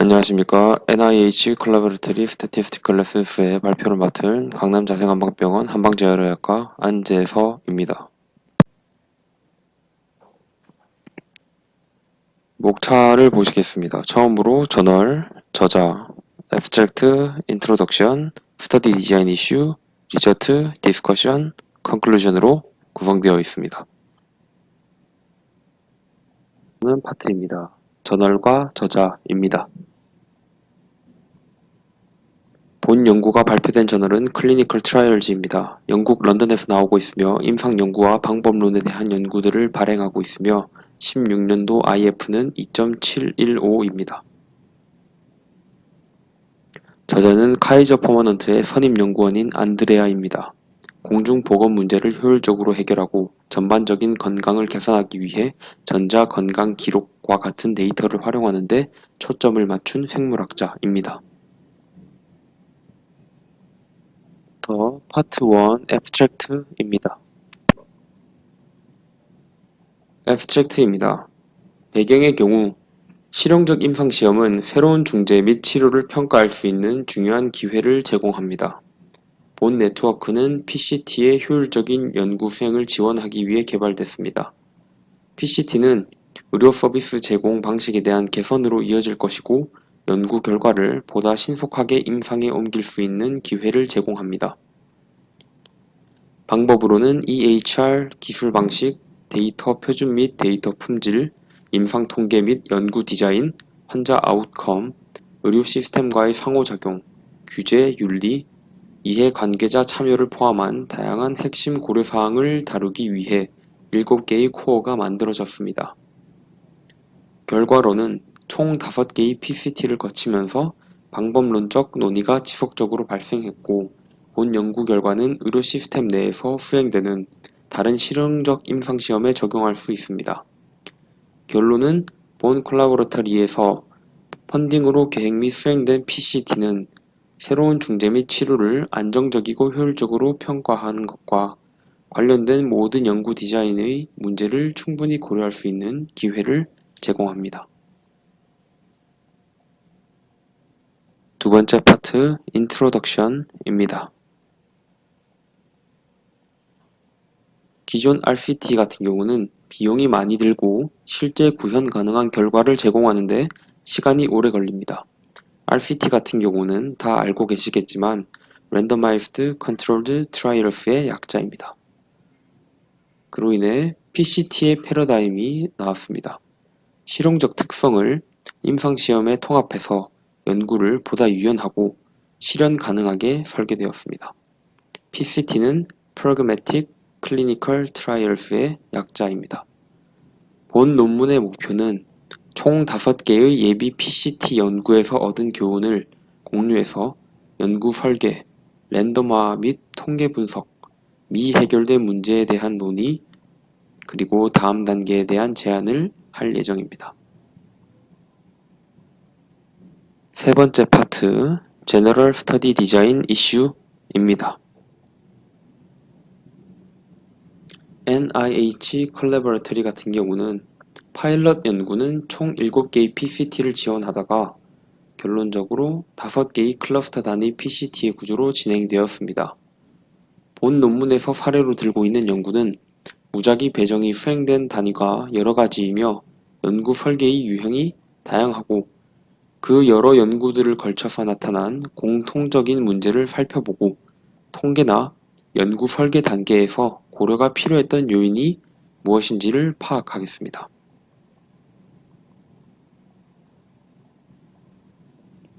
안녕하십니까. NIH 콜라보레터리 스태티스티컬 레슨스의 발표를 맡은 강남자생한방병원 한방재활의학과 안재서입니다. 목차를 보시겠습니다. 처음으로 저널, 저자, 애브스트랙트, 인트로덕션, 스터디 디자인 이슈, 리서치, 디스커션, 컨클루전으로 구성되어 있습니다. 는 파트입니다. 저널과 저자입니다. 본 연구가 발표된 저널은 클리니컬 트라이얼즈입니다. 영국 런던에서 나오고 있으며 임상 연구와 방법론에 대한 연구들을 발행하고 있으며 16년도 IF는 2.715입니다. 저자는 카이저 퍼머넌트의 선임 연구원인 안드레아입니다. 공중보건 문제를 효율적으로 해결하고 전반적인 건강을 개선하기 위해 전자 건강 기록과 같은 데이터를 활용하는 데 초점을 맞춘 생물학자입니다. 파트 1 애브스트랙트입니다. 애브스트랙트입니다. 배경의 경우 실용적 임상시험은 새로운 중재 및 치료를 평가할 수 있는 중요한 기회를 제공합니다. 본 네트워크는 PCT의 효율적인 연구 수행을 지원하기 위해 개발됐습니다. PCT는 의료 서비스 제공 방식에 대한 개선으로 이어질 것이고 연구 결과를 보다 신속하게 임상에 옮길 수 있는 기회를 제공합니다. 방법으로는 EHR 기술 방식, 데이터 표준 및 데이터 품질, 임상 통계 및 연구 디자인, 환자 아웃컴, 의료 시스템과의 상호작용, 규제, 윤리, 이해 관계자 참여를 포함한 다양한 핵심 고려사항을 다루기 위해 7개의 코어가 만들어졌습니다. 결과로는 총 5개의 PCT를 거치면서 방법론적 논의가 지속적으로 발생했고 본 연구 결과는 의료 시스템 내에서 수행되는 다른 실용적 임상시험에 적용할 수 있습니다. 결론은 본 콜라보레터리에서 펀딩으로 계획 및 수행된 PCT는 새로운 중재 및 치료를 안정적이고 효율적으로 평가하는 것과 관련된 모든 연구 디자인의 문제를 충분히 고려할 수 있는 기회를 제공합니다. 두 번째 파트, 인트로덕션입니다. 기존 RCT 같은 경우는 비용이 많이 들고 실제 구현 가능한 결과를 제공하는데 시간이 오래 걸립니다. RCT 같은 경우는 다 알고 계시겠지만 Randomized Controlled Trials의 약자입니다. 그로 인해 PCT의 패러다임이 나왔습니다. 실용적 특성을 임상시험에 통합해서 연구를 보다 유연하고 실현 가능하게 설계되었습니다. PCT는 Pragmatic Clinical Trials의 약자입니다. 본 논문의 목표는 총 5개의 예비 PCT 연구에서 얻은 교훈을 공유해서 연구 설계, 랜덤화 및 통계 분석, 미해결된 문제에 대한 논의, 그리고 다음 단계에 대한 제안을 할 예정입니다. 세 번째 파트, General Study Design Issue입니다. NIH 콜라보레터리 같은 경우는 파일럿 연구는 총 7개의 PCT를 지원하다가 결론적으로 5개의 클러스터 단위 PCT의 구조로 진행되었습니다. 본 논문에서 사례로 들고 있는 연구는 무작위 배정이 수행된 단위가 여러 가지이며 연구 설계의 유형이 다양하고 그 여러 연구들을 걸쳐서 나타난 공통적인 문제를 살펴보고 통계나 연구 설계 단계에서 고려가 필요했던 요인이 무엇인지를 파악하겠습니다.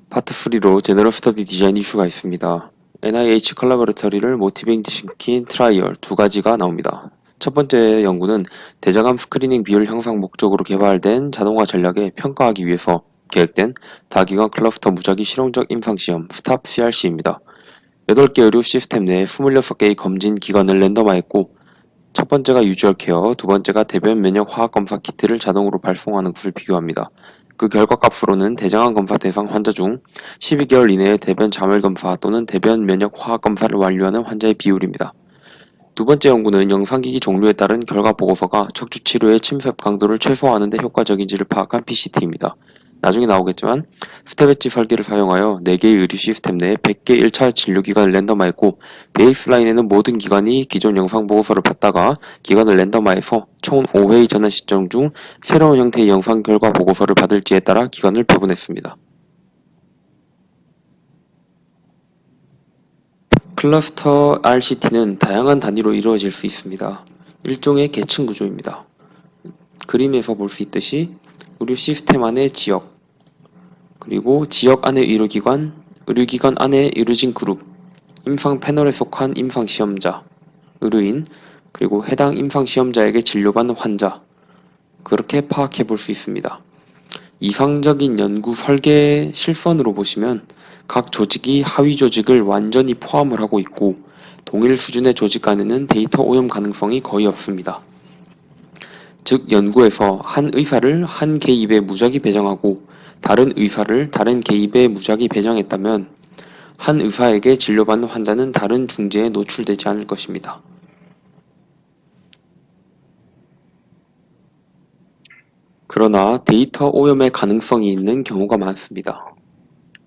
파트 3로 제너럴 스터디 디자인 이슈가 있습니다. NIH 콜라보레터리를 모티베이트시킨 트라이얼 2가지가 나옵니다. 첫 번째 연구는 대장암 스크리닝 비율 향상 목적으로 개발된 자동화 전략에 평가하기 위해서 계획된 다기관 클러스터 무작위 실용적 임상시험 스탑 CRC입니다. 8개 의료 시스템 내에 26개의 검진 기관을 랜덤화했고 첫 번째가 유주얼 케어, 두 번째가 대변 면역 화학 검사 키트를 자동으로 발송하는 것을 비교합니다. 그 결과 값으로는 대장암 검사 대상 환자 중 12개월 이내에 대변 자멸 검사 또는 대변 면역 화학 검사를 완료하는 환자의 비율입니다. 두 번째 연구는 영상기기 종류에 따른 결과 보고서가 척추 치료의 침습 강도를 최소화하는 데 효과적인지를 파악한 PCT입니다. 나중에 나오겠지만 스텝 엣지 설계를 사용하여 4개의 의류 시스템 내에 100개 1차 진료기관을 랜덤화했고 베이스라인에는 모든 기관이 기존 영상 보고서를 받다가 기관을 랜덤화해서 총 5회의 전환 시점 중 새로운 형태의 영상 결과 보고서를 받을지에 따라 기관을 배분했습니다. 클러스터 RCT는 다양한 단위로 이루어질 수 있습니다. 일종의 계층 구조입니다. 그림에서 볼 수 있듯이 의료 시스템 안의 지역, 그리고 지역 안의 의료기관, 의료기관 안의 의료진 그룹, 임상 패널에 속한 임상시험자, 의료인, 그리고 해당 임상시험자에게 진료받는 환자, 그렇게 파악해 볼 수 있습니다. 이상적인 연구 설계 실선으로 보시면 각 조직이 하위 조직을 완전히 포함을 하고 있고 동일 수준의 조직 간에는 데이터 오염 가능성이 거의 없습니다. 즉 연구에서 한 의사를 한 개입에 무작위 배정하고 다른 의사를 다른 개입에 무작위 배정했다면 한 의사에게 진료받는 환자는 다른 중재에 노출되지 않을 것입니다. 그러나 데이터 오염의 가능성이 있는 경우가 많습니다.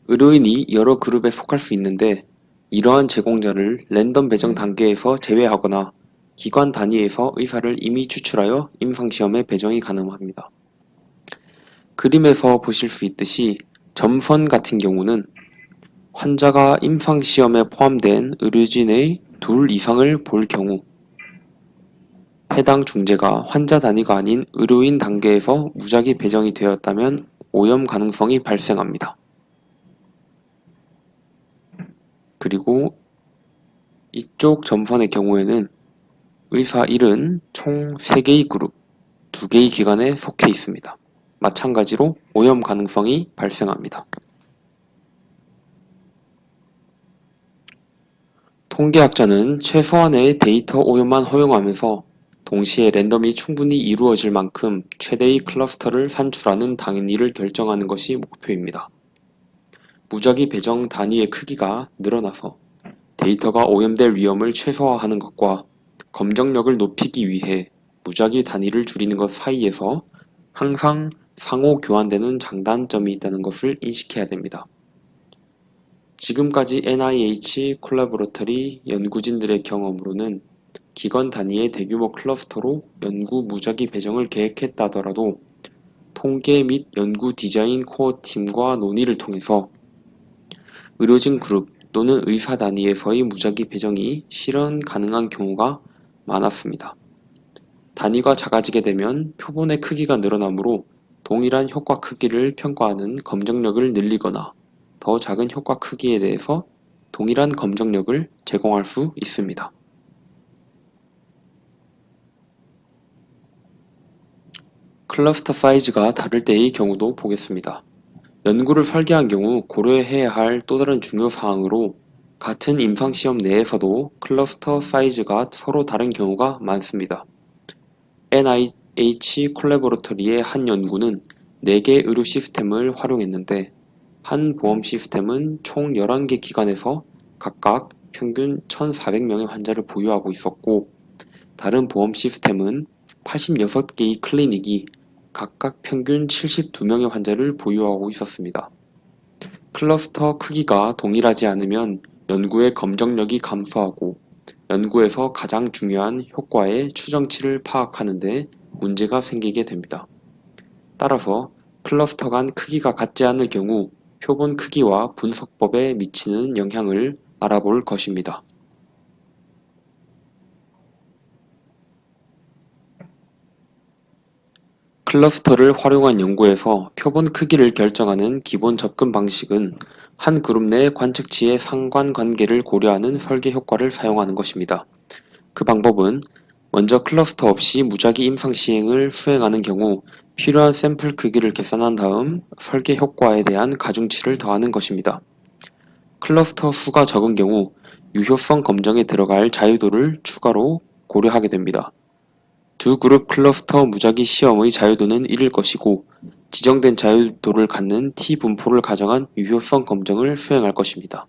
의료인이 여러 그룹에 속할 수 있는데 이러한 제공자를 랜덤 배정 단계에서 제외하거나 기관 단위에서 의사를 이미 추출하여 임상시험에 배정이 가능합니다. 그림에서 보실 수 있듯이 점선 같은 경우는 환자가 임상시험에 포함된 의료진의 2 이상을 볼 경우 해당 중재가 환자 단위가 아닌 의료인 단계에서 무작위 배정이 되었다면 오염 가능성이 발생합니다. 그리고 이쪽 점선의 경우에는 의사 1은 총 3개의 그룹, 2개의 기관에 속해 있습니다. 마찬가지로 오염 가능성이 발생합니다. 통계학자는 최소한의 데이터 오염만 허용하면서 동시에 랜덤이 충분히 이루어질 만큼 최대의 클러스터를 산출하는 당연히를 결정하는 것이 목표입니다. 무작위 배정 단위의 크기가 늘어나서 데이터가 오염될 위험을 최소화하는 것과 검정력을 높이기 위해 무작위 단위를 줄이는 것 사이에서 항상 상호 교환되는 장단점이 있다는 것을 인식해야 됩니다. 지금까지 NIH 콜라보레터리 연구진들의 경험으로는 기관 단위의 대규모 클러스터로 연구 무작위 배정을 계획했다더라도 통계 및 연구 디자인 코어 팀과 논의를 통해서 의료진 그룹 또는 의사 단위에서의 무작위 배정이 실현 가능한 경우가 많았습니다. 단위가 작아지게 되면 표본의 크기가 늘어나므로 동일한 효과 크기를 평가하는 검정력을 늘리거나 더 작은 효과 크기에 대해서 동일한 검정력을 제공할 수 있습니다. 클러스터 사이즈가 다를 때의 경우도 보겠습니다. 연구를 설계한 경우 고려해야 할 또 다른 중요 사항으로 같은 임상시험 내에서도 클러스터 사이즈가 서로 다른 경우가 많습니다. NIH 콜라보레터리의 한 연구는 4개 의료 시스템을 활용했는데 한 보험 시스템은 총 11개 기관에서 각각 평균 1,400명의 환자를 보유하고 있었고 다른 보험 시스템은 86개의 클리닉이 각각 평균 72명의 환자를 보유하고 있었습니다. 클러스터 크기가 동일하지 않으면 연구의 검정력이 감소하고 연구에서 가장 중요한 효과의 추정치를 파악하는 데 문제가 생기게 됩니다. 따라서 클러스터 간 크기가 같지 않을 경우 표본 크기와 분석법에 미치는 영향을 알아볼 것입니다. 클러스터를 활용한 연구에서 표본 크기를 결정하는 기본 접근 방식은 한 그룹 내 관측치의 상관관계를 고려하는 설계 효과를 사용하는 것입니다. 그 방법은 먼저 클러스터 없이 무작위 임상 시행을 수행하는 경우 필요한 샘플 크기를 계산한 다음 설계 효과에 대한 가중치를 더하는 것입니다. 클러스터 수가 적은 경우 유효성 검정에 들어갈 자유도를 추가로 고려하게 됩니다. 두 그룹 클러스터 무작위 시험의 자유도는 1일 것이고 지정된 자유도를 갖는 T분포를 가정한 유효성 검정을 수행할 것입니다.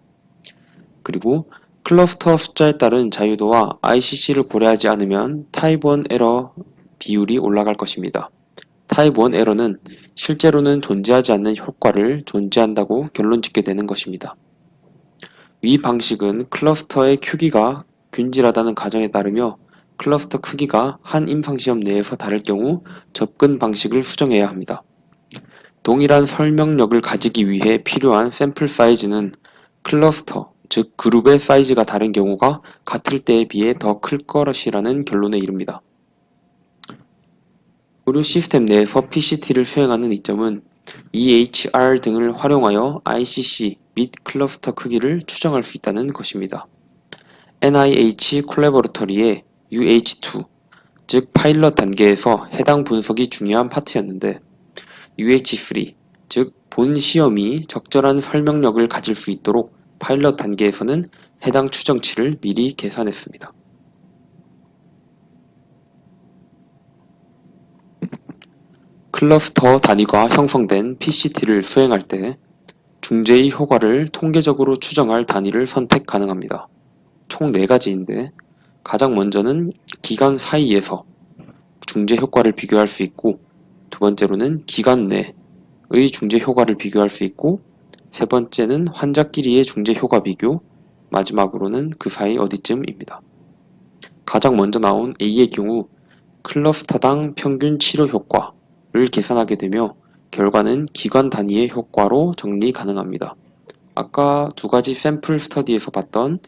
그리고 클러스터 숫자에 따른 자유도와 ICC를 고려하지 않으면 타입 1 에러 비율이 올라갈 것입니다. 타입 1 에러는 실제로는 존재하지 않는 효과를 존재한다고 결론 짓게 되는 것입니다. 위 방식은 클러스터의 크기가 균질하다는 가정에 따르며 클러스터 크기가 한 임상시험 내에서 다를 경우 접근 방식을 수정해야 합니다. 동일한 설명력을 가지기 위해 필요한 샘플 사이즈는 클러스터, 즉 그룹의 사이즈가 다른 경우가 같을 때에 비해 더 클 것이라는 결론에 이릅니다. 의료 시스템 내에서 PCT를 수행하는 이점은 EHR 등을 활용하여 ICC 및 클러스터 크기를 추정할 수 있다는 것입니다. NIH 콜래보레터리의 UH2, 즉 파일럿 단계에서 해당 분석이 중요한 파트였는데 UH3, 즉 본 시험이 적절한 설명력을 가질 수 있도록 파일럿 단계에서는 해당 추정치를 미리 계산했습니다. 클러스터 단위가 형성된 PCT를 수행할 때 중재의 효과를 통계적으로 추정할 단위를 선택 가능합니다. 총 4가지인데 가장 먼저는 기간 사이에서 중재 효과를 비교할 수 있고, 두 번째로는 기간 내의 중재 효과를 비교할 수 있고, 세 번째는 환자끼리의 중재 효과 비교, 마지막으로는 그 사이 어디쯤입니다. 가장 먼저 나온 A의 경우 클러스터당 평균 치료 효과를 계산하게 되며 결과는 기간 단위의 효과로 정리 가능합니다. 아까 두 가지 샘플 스터디에서 봤던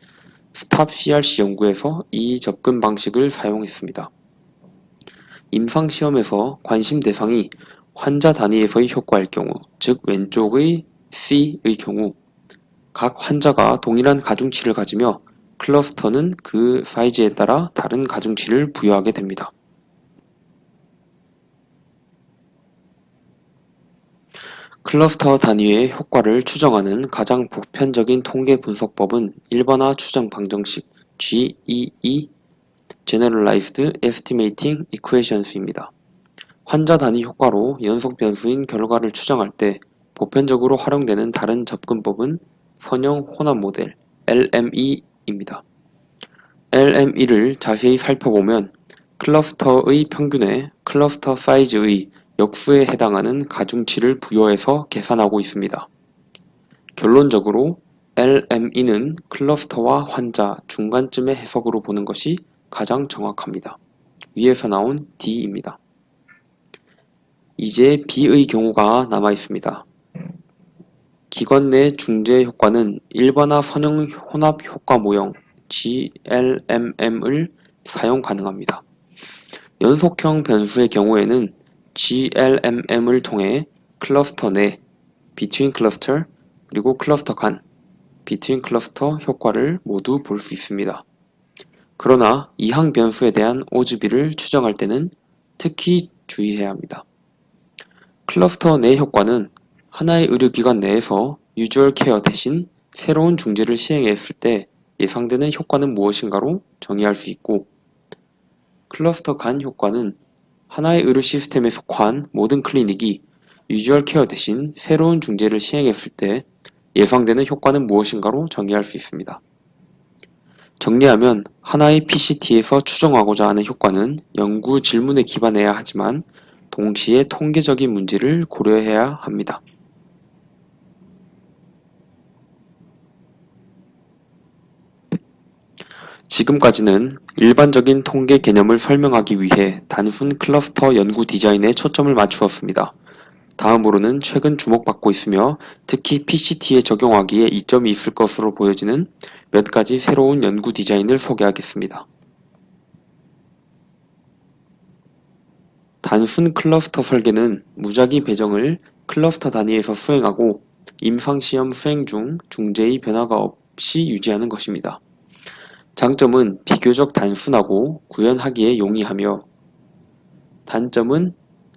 스탑 CRC 연구에서 이 접근 방식을 사용했습니다. 임상시험에서 관심 대상이 환자 단위에서의 효과일 경우, 즉 왼쪽의 C의 경우 각 환자가 동일한 가중치를 가지며 클러스터는 그 사이즈에 따라 다른 가중치를 부여하게 됩니다. 클러스터 단위의 효과를 추정하는 가장 보편적인 통계 분석법은 일반화 추정 방정식 GEE Generalized Estimating Equations입니다. 환자 단위 효과로 연속 변수인 결과를 추정할 때 보편적으로 활용되는 다른 접근법은 선형 혼합 모델 LME입니다. LME를 자세히 살펴보면 클러스터의 평균에 클러스터 사이즈의 역수에 해당하는 가중치를 부여해서 계산하고 있습니다. 결론적으로 LME는 클러스터와 환자 중간쯤의 해석으로 보는 것이 가장 정확합니다. 위에서 나온 D입니다. 이제 B의 경우가 남아 있습니다. 기관 내 중재 효과는 일반화 선형 혼합 효과 모형 GLMM을 사용 가능합니다. 연속형 변수의 경우에는 GLMM을 통해 클러스터 내 between cluster 그리고 클러스터 간 between cluster 효과를 모두 볼 수 있습니다. 그러나 이항 변수에 대한 오즈비를 추정할 때는 특히 주의해야 합니다. 클러스터 내 효과는 하나의 의료기관 내에서 유주얼 케어 대신 새로운 중재를 시행했을 때 예상되는 효과는 무엇인가로 정의할 수 있고, 클러스터 간 효과는 하나의 의료 시스템에 속한 모든 클리닉이 유주얼 케어 대신 새로운 중재를 시행했을 때 예상되는 효과는 무엇인가로 정의할 수 있습니다. 정리하면 하나의 PCT에서 추정하고자 하는 효과는 연구 질문에 기반해야 하지만 동시에 통계적인 문제를 고려해야 합니다. 지금까지는 일반적인 통계 개념을 설명하기 위해 단순 클러스터 연구 디자인에 초점을 맞추었습니다. 다음으로는 최근 주목받고 있으며 특히 PCT에 적용하기에 이점이 있을 것으로 보여지는 몇 가지 새로운 연구 디자인을 소개하겠습니다. 단순 클러스터 설계는 무작위 배정을 클러스터 단위에서 수행하고 임상시험 수행 중 중재의 변화가 없이 유지하는 것입니다. 장점은 비교적 단순하고 구현하기에 용이하며, 단점은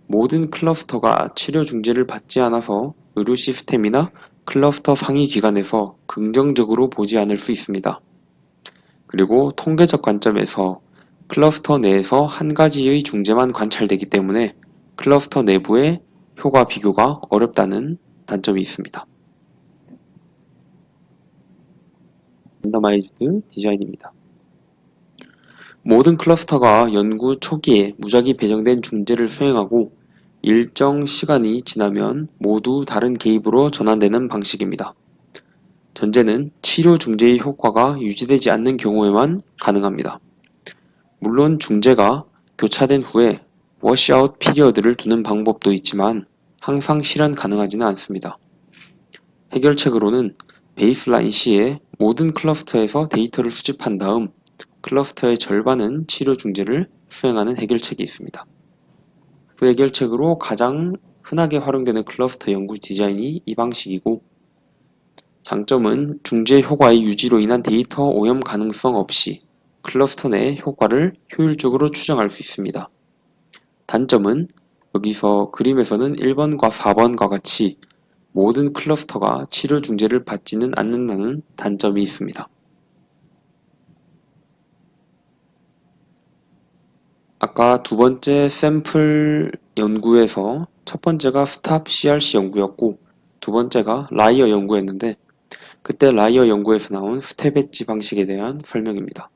모든 클러스터가 치료 중재를 받지 않아서 의료 시스템이나 클러스터 상위 기관에서 긍정적으로 보지 않을 수 있습니다. 그리고 통계적 관점에서 클러스터 내에서 한 가지의 중재만 관찰되기 때문에 클러스터 내부의 효과 비교가 어렵다는 단점이 있습니다. 랜더마이즈드 디자인입니다. 모든 클러스터가 연구 초기에 무작위 배정된 중재를 수행하고 일정 시간이 지나면 모두 다른 개입으로 전환되는 방식입니다. 전제는 치료 중재의 효과가 유지되지 않는 경우에만 가능합니다. 물론 중재가 교차된 후에 워시아웃 피리어드를 두는 방법도 있지만 항상 실현 가능하지는 않습니다. 해결책으로는 베이스라인 C의 모든 클러스터에서 데이터를 수집한 다음 클러스터의 절반은 치료 중재를 수행하는 해결책이 있습니다. 그 해결책으로 가장 흔하게 활용되는 클러스터 연구 디자인이 이 방식이고, 장점은 중재 효과의 유지로 인한 데이터 오염 가능성 없이 클러스터 내 효과를 효율적으로 추정할 수 있습니다. 단점은 여기서 그림에서는 1번과 4번과 같이 모든 클러스터가 치료 중재를 받지는 않는다는 단점이 있습니다. 아까 두 번째 샘플 연구에서 첫 번째가 스탑 CRC 연구였고 두 번째가 라이어 연구였는데, 그때 라이어 연구에서 나온 스텝 엣지 방식에 대한 설명입니다.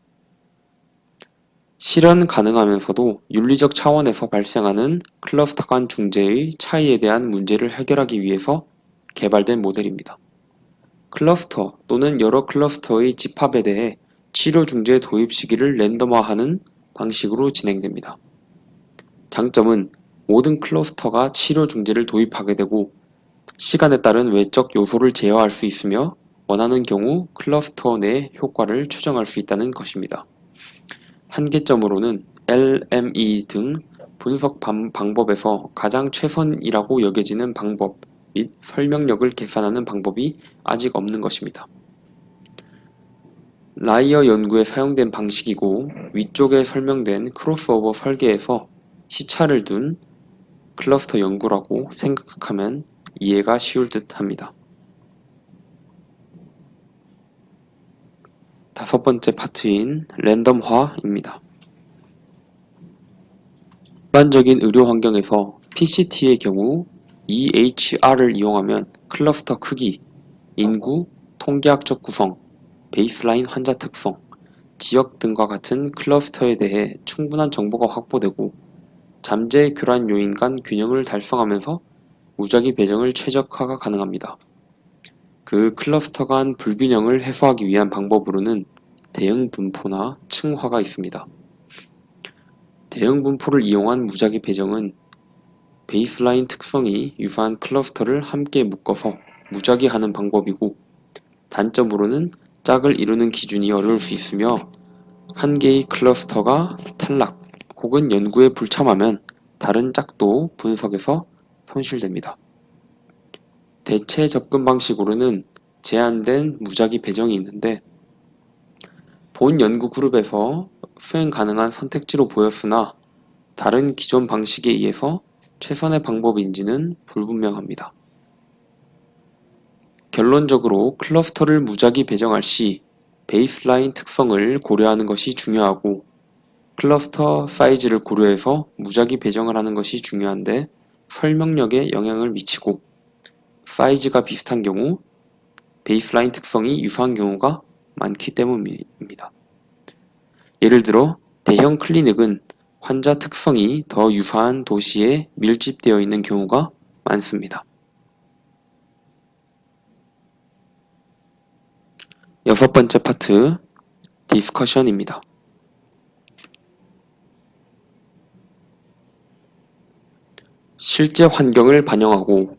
실현 가능하면서도 윤리적 차원에서 발생하는 클러스터 간 중재의 차이에 대한 문제를 해결하기 위해서 개발된 모델입니다. 클러스터 또는 여러 클러스터의 집합에 대해 치료 중재 도입 시기를 랜덤화하는 방식으로 진행됩니다. 장점은 모든 클러스터가 치료 중재를 도입하게 되고 시간에 따른 외적 요소를 제어할 수 있으며 원하는 경우 클러스터 내 효과를 추정할 수 있다는 것입니다. 한계점으로는 LME 등 분석 방법에서 가장 최선이라고 여겨지는 방법 및 설명력을 계산하는 방법이 아직 없는 것입니다. 라이어 연구에 사용된 방식이고, 위쪽에 설명된 크로스오버 설계에서 시차를 둔 클러스터 연구라고 생각하면 이해가 쉬울 듯 합니다. 다섯 번째 파트인 랜덤화입니다. 일반적인 의료 환경에서 PCT의 경우 EHR을 이용하면 클러스터 크기, 인구, 통계학적 구성, 베이스라인 환자 특성, 지역 등과 같은 클러스터에 대해 충분한 정보가 확보되고 잠재 교란 요인 간 균형을 달성하면서 무작위 배정을 최적화가 가능합니다. 그 클러스터 간 불균형을 해소하기 위한 방법으로는 대응 분포나 층화가 있습니다. 대응 분포를 이용한 무작위 배정은 베이스라인 특성이 유사한 클러스터를 함께 묶어서 무작위하는 방법이고, 단점으로는 짝을 이루는 기준이 어려울 수 있으며 한 개의 클러스터가 탈락 혹은 연구에 불참하면 다른 짝도 분석에서 손실됩니다. 대체 접근 방식으로는 제한된 무작위 배정이 있는데, 본 연구 그룹에서 수행 가능한 선택지로 보였으나 다른 기존 방식에 의해서 최선의 방법인지는 불분명합니다. 결론적으로 클러스터를 무작위 배정할 시 베이스라인 특성을 고려하는 것이 중요하고, 클러스터 사이즈를 고려해서 무작위 배정을 하는 것이 중요한데 설명력에 영향을 미치고, 사이즈가 비슷한 경우 베이스라인 특성이 유사한 경우가 많기 때문입니다. 예를 들어 대형 클리닉은 환자 특성이 더 유사한 도시에 밀집되어 있는 경우가 많습니다. 여섯 번째 파트, 디스커션입니다. 실제 환경을 반영하고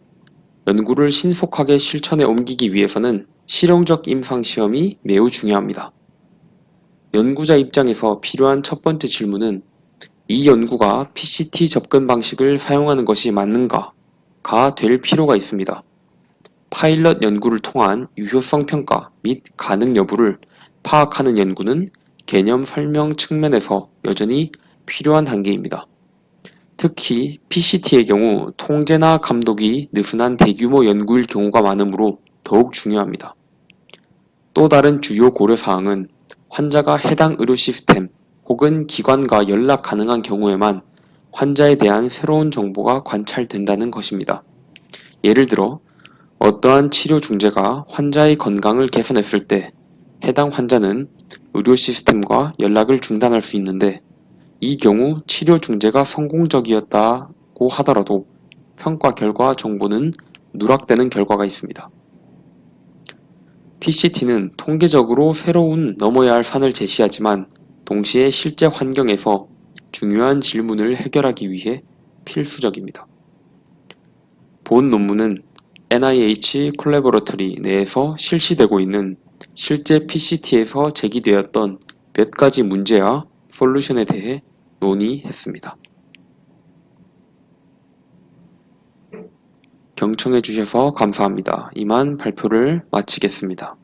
연구를 신속하게 실천에 옮기기 위해서는 실용적 임상시험이 매우 중요합니다. 연구자 입장에서 필요한 첫 번째 질문은 이 연구가 PCT 접근 방식을 사용하는 것이 맞는가가 될 필요가 있습니다. 파일럿 연구를 통한 유효성 평가 및 가능 여부를 파악하는 연구는 개념 설명 측면에서 여전히 필요한 단계입니다. 특히 PCT의 경우 통제나 감독이 느슨한 대규모 연구일 경우가 많으므로 더욱 중요합니다. 또 다른 주요 고려사항은 환자가 해당 의료 시스템 혹은 기관과 연락 가능한 경우에만 환자에 대한 새로운 정보가 관찰된다는 것입니다. 예를 들어 어떠한 치료 중재가 환자의 건강을 개선했을 때 해당 환자는 의료 시스템과 연락을 중단할 수 있는데, 이 경우 치료 중재가 성공적이었다고 하더라도 평가 결과 정보는 누락되는 결과가 있습니다. PCT는 통계적으로 새로운 넘어야 할 산을 제시하지만 동시에 실제 환경에서 중요한 질문을 해결하기 위해 필수적입니다. 본 논문은 NIH 콜래보러터리 내에서 실시되고 있는 실제 PCT에서 제기되었던 몇 가지 문제와 솔루션에 대해 논의했습니다. 경청해 주셔서 감사합니다. 이만 발표를 마치겠습니다.